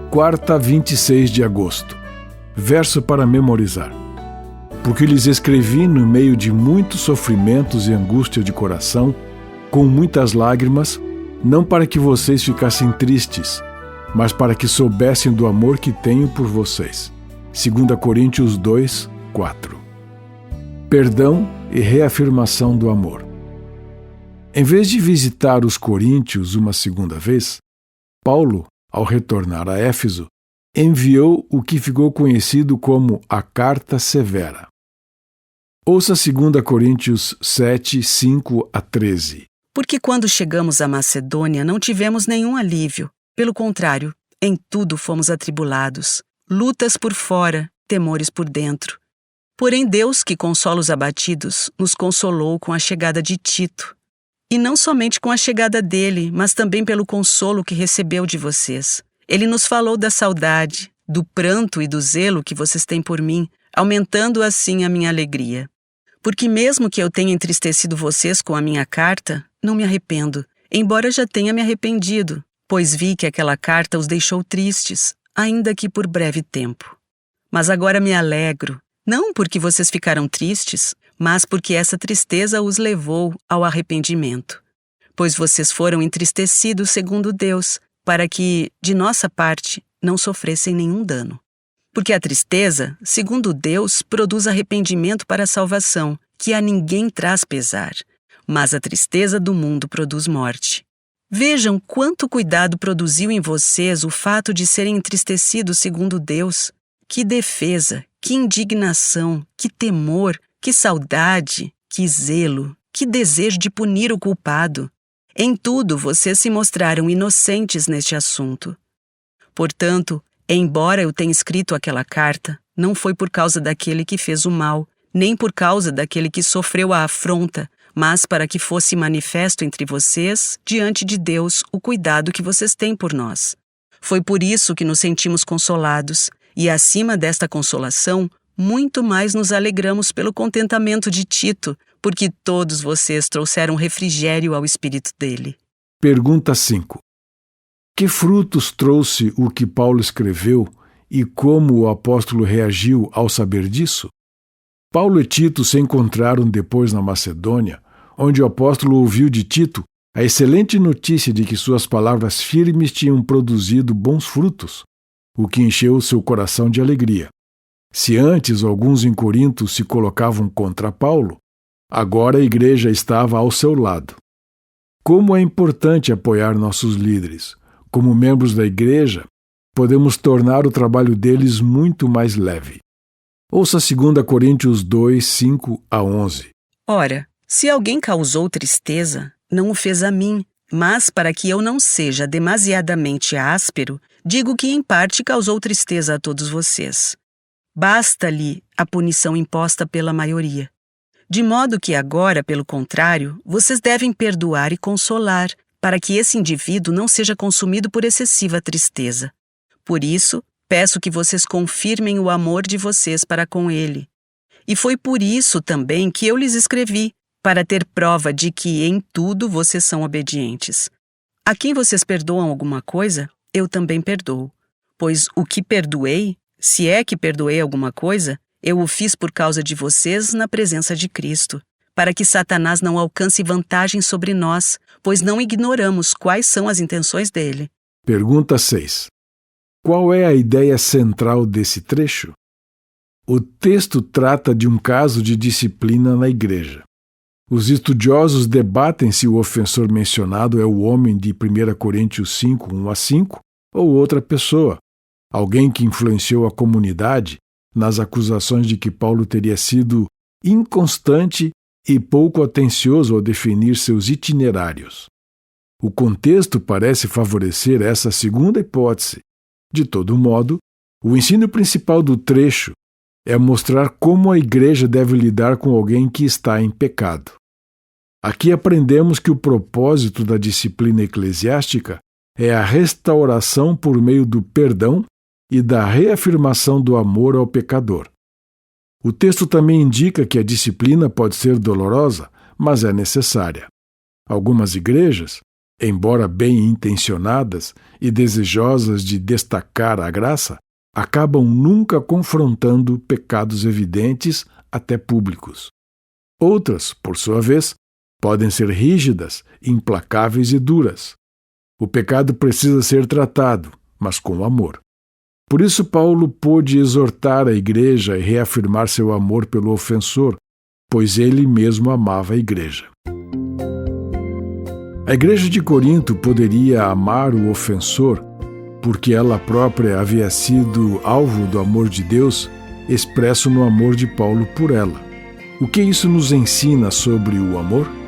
Quarta, 26 de agosto. Verso para memorizar. Porque lhes escrevi no meio de muitos sofrimentos e angústia de coração, com muitas lágrimas, não para que vocês ficassem tristes, mas para que soubessem do amor que tenho por vocês. 2 Coríntios 2, 4. Perdão e reafirmação do amor. Em vez de visitar os coríntios uma segunda vez, Paulo, ao retornar a Éfeso, enviou o que ficou conhecido como a Carta Severa. Ouça 2 Coríntios 7, 5 a 13. Porque quando chegamos à Macedônia não tivemos nenhum alívio. Pelo contrário, em tudo fomos atribulados, lutas por fora, temores por dentro. Porém Deus, que consola os abatidos, nos consolou com a chegada de Tito. E não somente com a chegada dele, mas também pelo consolo que recebeu de vocês. Ele nos falou da saudade, do pranto e do zelo que vocês têm por mim, aumentando assim a minha alegria. Porque mesmo que eu tenha entristecido vocês com a minha carta, não me arrependo, embora já tenha me arrependido, pois vi que aquela carta os deixou tristes, ainda que por breve tempo. Mas agora me alegro, não porque vocês ficaram tristes, mas porque essa tristeza os levou ao arrependimento. Pois vocês foram entristecidos segundo Deus, para que, de nossa parte, não sofressem nenhum dano. Porque a tristeza, segundo Deus, produz arrependimento para a salvação, que a ninguém traz pesar. Mas a tristeza do mundo produz morte. Vejam quanto cuidado produziu em vocês o fato de serem entristecidos segundo Deus. Que defesa, que indignação, que temor, que saudade, que zelo, que desejo de punir o culpado. Em tudo vocês se mostraram inocentes neste assunto. Portanto, embora eu tenha escrito aquela carta, não foi por causa daquele que fez o mal, nem por causa daquele que sofreu a afronta, mas para que fosse manifesto entre vocês, diante de Deus, o cuidado que vocês têm por nós. Foi por isso que nos sentimos consolados, e acima desta consolação, muito mais nos alegramos pelo contentamento de Tito, porque todos vocês trouxeram refrigério ao espírito dele. Pergunta 5. Que frutos trouxe o que Paulo escreveu e como o apóstolo reagiu ao saber disso? Paulo e Tito se encontraram depois na Macedônia, onde o apóstolo ouviu de Tito a excelente notícia de que suas palavras firmes tinham produzido bons frutos, o que encheu seu coração de alegria. Se antes alguns em Corinto se colocavam contra Paulo, agora a igreja estava ao seu lado. Como é importante apoiar nossos líderes. Como membros da igreja, podemos tornar o trabalho deles muito mais leve. Ouça 2 Coríntios 2, 5 a 11. Ora, se alguém causou tristeza, não o fez a mim, mas para que eu não seja demasiadamente áspero, digo que em parte causou tristeza a todos vocês. Basta-lhe a punição imposta pela maioria. De modo que agora, pelo contrário, vocês devem perdoar e consolar, para que esse indivíduo não seja consumido por excessiva tristeza. Por isso, peço que vocês confirmem o amor de vocês para com ele. E foi por isso também que eu lhes escrevi, para ter prova de que em tudo vocês são obedientes. A quem vocês perdoam alguma coisa, eu também perdoo. Pois o que perdoei, se é que perdoei alguma coisa, eu o fiz por causa de vocês na presença de Cristo, para que Satanás não alcance vantagem sobre nós, pois não ignoramos quais são as intenções dele. Pergunta 6. Qual é a ideia central desse trecho? O texto trata de um caso de disciplina na igreja. Os estudiosos debatem se o ofensor mencionado é o homem de 1 Coríntios 5, 1 a 5, ou outra pessoa, alguém que influenciou a comunidade nas acusações de que Paulo teria sido inconstante e pouco atencioso ao definir seus itinerários. O contexto parece favorecer essa segunda hipótese. De todo modo, o ensino principal do trecho é mostrar como a igreja deve lidar com alguém que está em pecado. Aqui aprendemos que o propósito da disciplina eclesiástica é a restauração por meio do perdão e da reafirmação do amor ao pecador. O texto também indica que a disciplina pode ser dolorosa, mas é necessária. Algumas igrejas, embora bem intencionadas e desejosas de destacar a graça, acabam nunca confrontando pecados evidentes, até públicos. Outras, por sua vez, podem ser rígidas, implacáveis e duras. O pecado precisa ser tratado, mas com amor. Por isso, Paulo pôde exortar a igreja e reafirmar seu amor pelo ofensor, pois ele mesmo amava a igreja. A igreja de Corinto poderia amar o ofensor porque ela própria havia sido alvo do amor de Deus, expresso no amor de Paulo por ela. O que isso nos ensina sobre o amor?